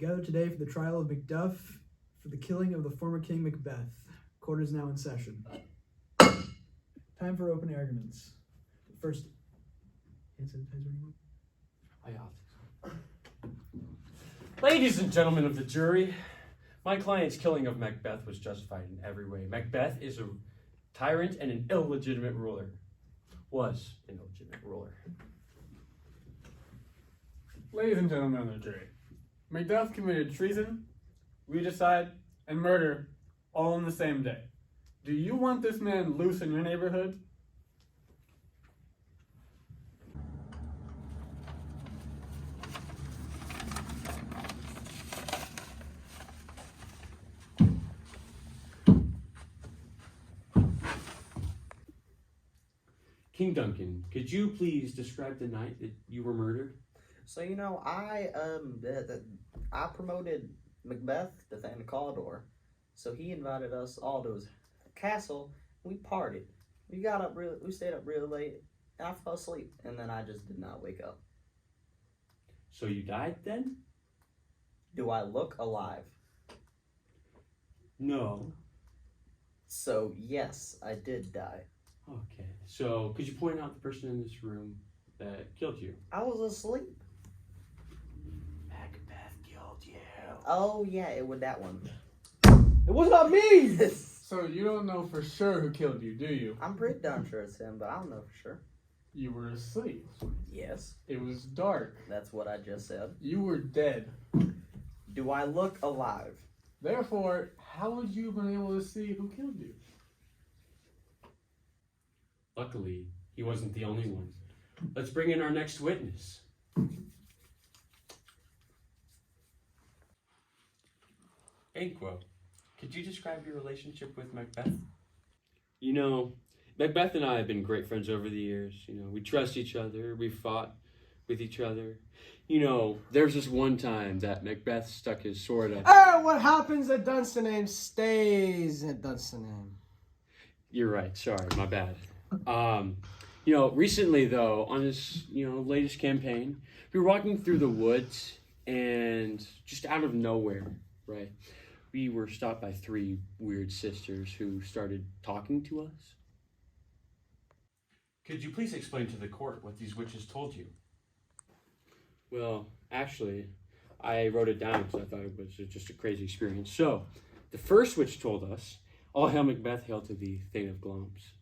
gathered today for the trial of Macduff for the killing of the former King Macbeth. Court is now in session. Time for open arguments. First, hand sanitizer anyone? Ladies and gentlemen of the jury, my client's killing of Macbeth was justified in every way. Macbeth is a tyrant and an illegitimate ruler. Was an illegitimate ruler. Ladies and gentlemen of the jury, Macduff committed treason, regicide, and murder all in the same day. Do you want this man loose in your neighborhood? King Duncan, could you please describe the night that you were murdered? So I promoted Macbeth to Thane Cawdor. So he invited us all to his castle. We partied. We stayed up real late. And I fell asleep, and then I just did not wake up. So you died then? Do I look alive? No. So yes, I did die. Okay. So could you point out the person in this room that killed you? I was asleep. Macbeth killed you. Oh yeah, it was that one. It was not me! So you don't know for sure who killed you, do you? I'm pretty darn sure it's him, but I don't know for sure. You were asleep. Yes, It was dark. that's what I just said. You were dead. Do I look alive? Therefore, how would you have been able to see who killed you? Luckily, he wasn't the only one. Let's bring in our next witness. Banquo, could you describe your relationship with Macbeth? You know, Macbeth and I have been great friends over the years. You know, we trust each other, we fought with each other. You know, there's this one time that Macbeth stuck his sword up. What happens at Dunsinane stays at Dunsinane. You're right, sorry, my bad. You know, recently though, on this, latest campaign, we were walking through the woods and just out of nowhere, right, we were stopped by 3 weird sisters who started talking to us. Could you please explain to the court what these witches told you? Well, actually, I wrote it down because I thought it was just a crazy experience. So, the first witch told us, all hail Macbeth, hail to thee, Thane of Glamis.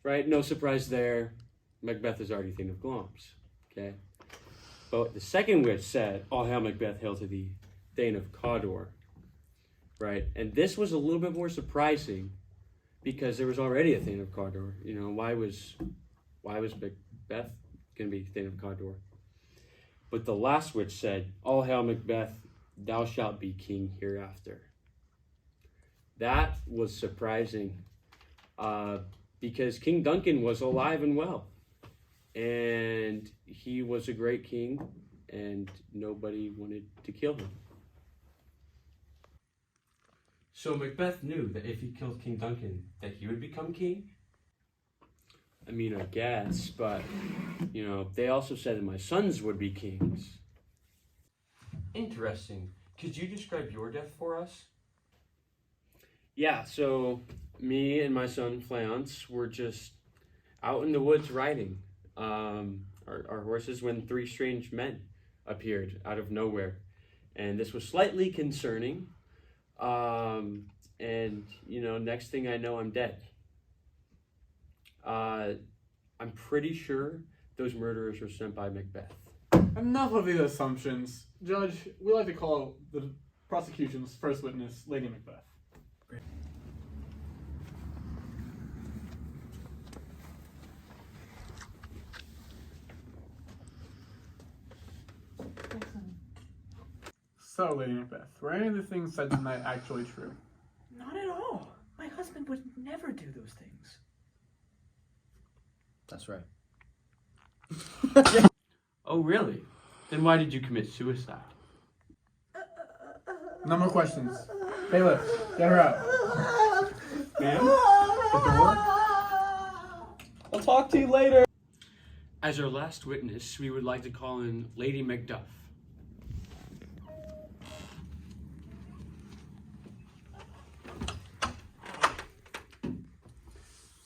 Right? No surprise there. Macbeth is already Thane of Glamis. Okay? But the second witch said, all hail Macbeth, hail to thee, Thane of Cawdor. Right? And this was a little bit more surprising because there was already a Thane of Cawdor. You know, why was Macbeth going to be Thane of Cawdor? But the last witch said, all hail Macbeth, thou shalt be king hereafter. That was surprising. Because King Duncan was alive and well, and he was a great king, and nobody wanted to kill him. So Macbeth knew that if he killed King Duncan, that he would become king? I mean, I guess, but, they also said that my sons would be kings. Interesting. Could you describe your death for us? Yeah, so me and my son Fleance were just out in the woods riding our horses when 3 strange men appeared out of nowhere. And this was slightly concerning. Next thing I know, I'm dead. I'm pretty sure those murderers were sent by Macbeth. Enough of these assumptions. Judge, we'd like to call the prosecution's first witness, Lady Macbeth. So, Lady Macbeth, were any of the things said tonight actually true? Not at all. My husband would never do those things. That's right. Oh, really? Then why did you commit suicide? No more questions. Bailiff, get her out. Ma'am? The door? I'll talk to you later. As our last witness, we would like to call in Lady Macduff.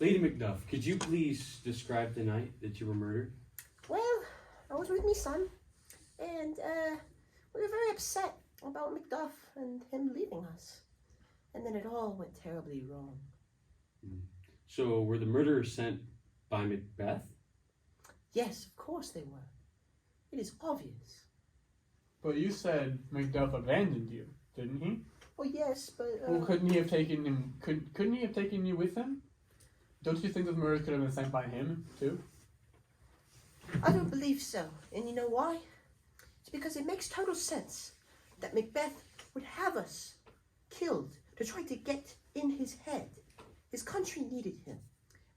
Lady Macduff, could you please describe the night that you were murdered? Well, I was with my son, and we were very upset about Macduff and him leaving us. And then it all went terribly wrong. So were the murderers sent by Macbeth? Yes, of course they were. It is obvious. But you said Macduff abandoned you, didn't he? Well, yes, but Well, couldn't he have taken him? Couldn't he have taken you with him? Don't you think the murders could have been sent by him too? I don't believe so. And you know why? It's because it makes total sense that Macbeth would have us killed to try to get in his head. His country needed him.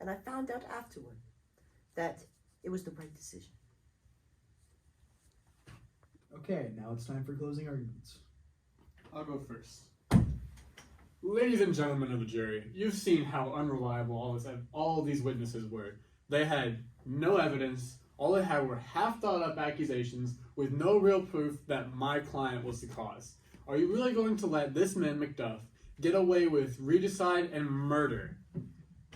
And I found out afterward that it was the right decision. Okay, now it's time for closing arguments. I'll go first. Ladies and gentlemen of the jury, you've seen how unreliable all these witnesses were. They had no evidence. All they had were half thought up accusations with no real proof that my client was the cause. Are you really going to let this man, Macduff, get away with regicide and murder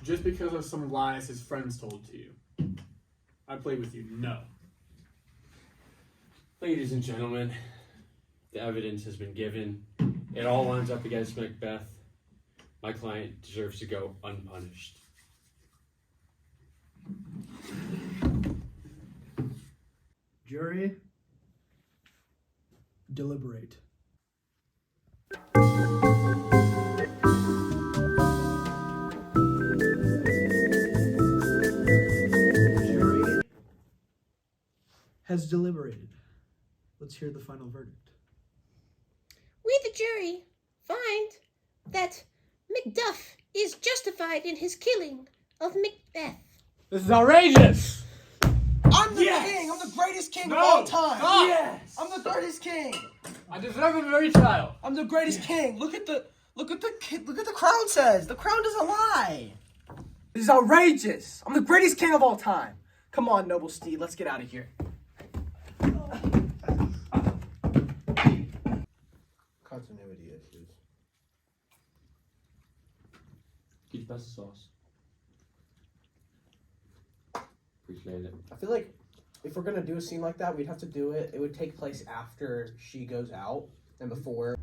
just because of some lies his friends told to you? I play with you. No. Ladies and gentlemen, the evidence has been given. It all lines up against Macbeth. My client deserves to go unpunished. Jury, deliberate. Jury has deliberated. Let's hear the final verdict. We, the jury, find that Macduff is justified in his killing of Macbeth. This is outrageous! I'm the king! I'm the greatest king of all time! Yes! I'm the greatest king! I deserve a very trial. I'm the greatest king! Look at the crown says! The crown doesn't lie! This is outrageous! I'm the greatest king of all time! Come on, noble steed, let's get out of here. Continuity issues. Could you pass the sauce? Appreciate it. I feel like if we're gonna do a scene like that, we'd have to do it. It would take place after she goes out and before.